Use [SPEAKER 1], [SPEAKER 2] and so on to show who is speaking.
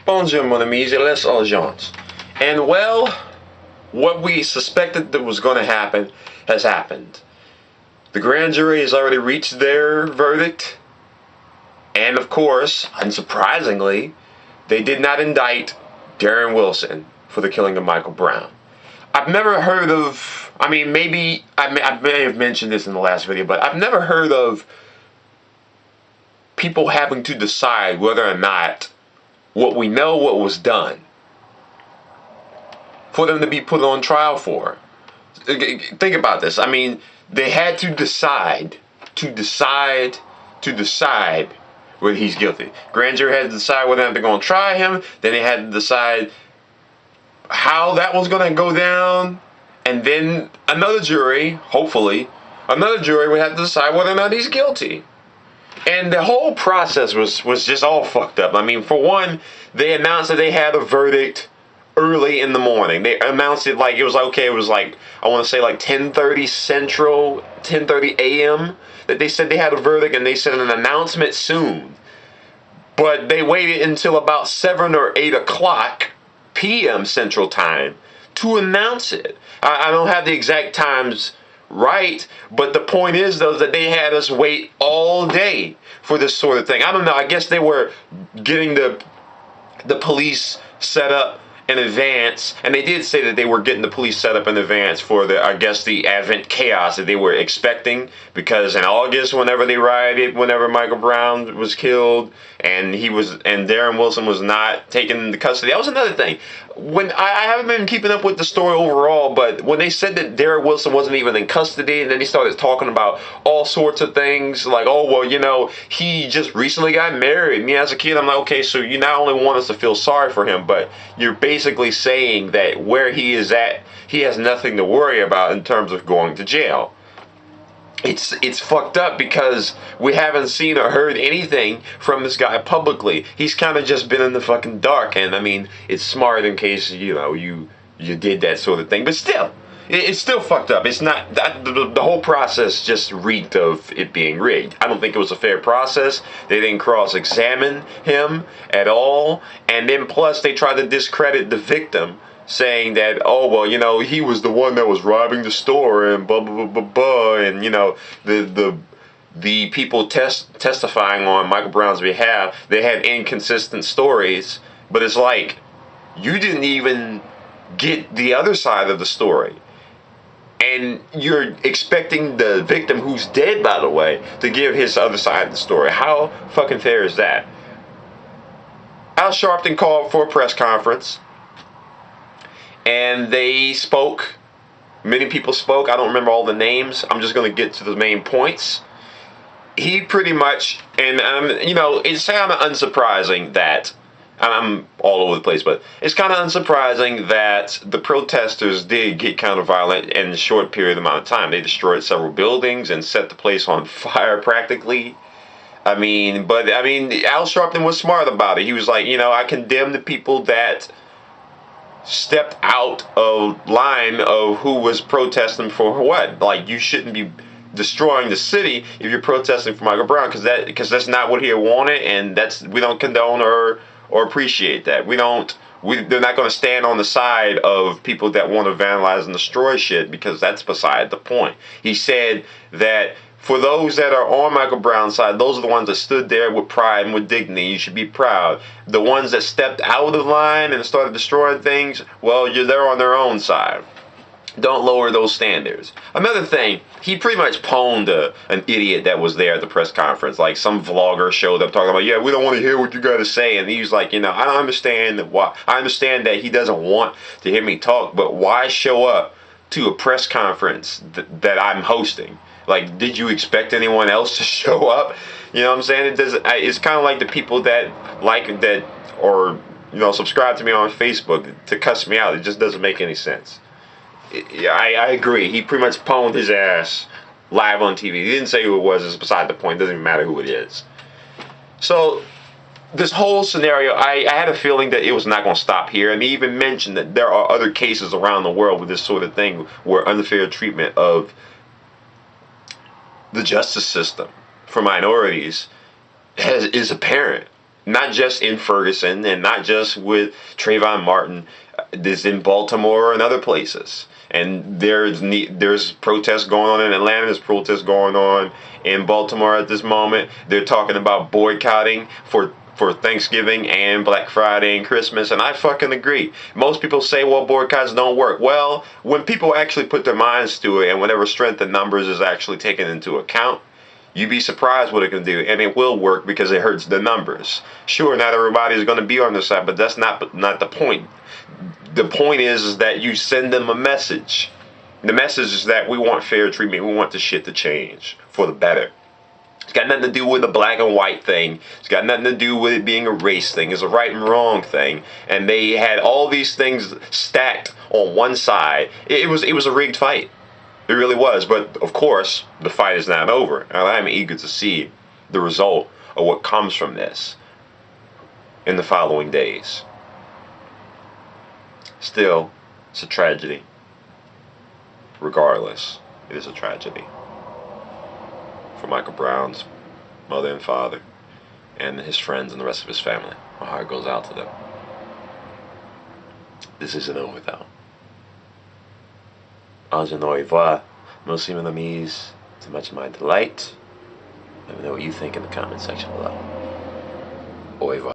[SPEAKER 1] Bonjour, mon amis, et les gens. And well, what we suspected that was going to happen has happened. The grand jury has already reached their verdict. And of course, unsurprisingly, they did not indict Darren Wilson for the killing of Michael Brown. I've never heard of, maybe I may have mentioned this in the last video, but I've never heard of people having to decide whether or not what we know what was done for them to be put on trial for. Think about this. They had to decide whether he's guilty. Grand jury had to decide whether or not they're going to try him. Then they had to decide how that was going to go down. And then another jury, hopefully, would have to decide whether or not he's guilty. And the whole process was just all fucked up. For one, they announced that they had a verdict early in the morning. They announced it like, I want to say like 10:30 Central, 10:30 a.m. that they said they had a verdict, and they said an announcement soon. But they waited until about 7 or 8 o'clock p.m. Central Time to announce it. I don't have the exact times right, but the point is, though, that they had us wait all day for this sort of thing. I don't know. I guess they were getting the police set up in advance, and they did say that they were getting the police set up in advance for the Advent chaos that they were expecting, because in August, whenever they rioted, whenever Michael Brown was killed, and Darren Wilson was not taken into custody. That was another thing. When I haven't been keeping up with the story overall, but when they said that Darren Wilson wasn't even in custody, and then he started talking about all sorts of things like, oh, well, he just recently got married. Me as a kid, I'm like, okay, so you not only want us to feel sorry for him, but you're basically saying that where he is at, he has nothing to worry about in terms of going to jail. It's fucked up because we haven't seen or heard anything from this guy publicly. He's kind of just been in the fucking dark, and it's smart in case you did that sort of thing. But still, it's still fucked up. It's not that the whole process just reeked of it being rigged. I don't think it was a fair process. They didn't cross-examine him at all, and then plus they tried to discredit the victim, saying that, oh, well, he was the one that was robbing the store and blah, blah, blah, blah, blah. And, the people testifying on Michael Brown's behalf, they had inconsistent stories. But it's like, you didn't even get the other side of the story. And you're expecting the victim, who's dead, by the way, to give his other side of the story. How fucking fair is that? Al Sharpton called for a press conference, and they spoke. Many people spoke. I don't remember all the names. I'm just going to get to the main points. He pretty much, and it's kind of unsurprising that, I'm all over the place, but it's kind of unsurprising that the protesters did get kind of violent in a short period amount of time. They destroyed several buildings and set the place on fire practically. Al Sharpton was smart about it. He was like, I condemn the people that stepped out of line of who was protesting for what. Like, you shouldn't be destroying the city if you're protesting for Michael Brown, because that's not what he wanted, and we don't condone or appreciate that. They're not going to stand on the side of people that want to vandalize and destroy shit, because that's beside the point. He said that for those that are on Michael Brown's side, those are the ones that stood there with pride and with dignity. You should be proud. The ones that stepped out of line and started destroying things, well, they're on their own side. Don't lower those standards. Another thing, he pretty much pwned an idiot that was there at the press conference. Like, some vlogger showed up talking about, yeah, we don't want to hear what you got to say. And he was like, I don't understand why. I understand that he doesn't want to hear me talk, but why show up to a press conference that I'm hosting? Like, did you expect anyone else to show up? You know what I'm saying? It's kind of like the people that like that or subscribe to me on Facebook to cuss me out. It just doesn't make any sense. I agree. He pretty much pwned his ass live on TV. He didn't say who it was. It's beside the point. It doesn't even matter who it is. So this whole scenario, I had a feeling that it was not going to stop here. And he even mentioned that there are other cases around the world with this sort of thing, where unfair treatment of the justice system for minorities is apparent. Not just in Ferguson and not just with Trayvon Martin. This in Baltimore and other places. And there's protests going on in Atlanta. There's protests going on in Baltimore at this moment. They're talking about boycotting for Thanksgiving and Black Friday and Christmas, and I fucking agree. Most people say, well, boycotts don't work. Well, when people actually put their minds to it and whenever strength in numbers is actually taken into account, you'd be surprised what it can do, and it will work because it hurts the numbers. Sure, not everybody is going to be on the side, but that's not the point. The point is that you send them a message. The message is that we want fair treatment. We want the shit to change for the better. It's got nothing to do with the black and white thing. It's got nothing to do with it being a race thing. It's a right and wrong thing. And they had all these things stacked on one side. It was a rigged fight. It really was. But of course, the fight is not over. And I'm eager to see the result of what comes from this in the following days. Still, it's a tragedy. Regardless, it is a tragedy. For Michael Brown's mother and father, and his friends and the rest of his family. My heart goes out to them. This isn't over though. Au revoir, Muslim enemies. To much of my delight. Let me know what you think in the comment section below. Au revoir.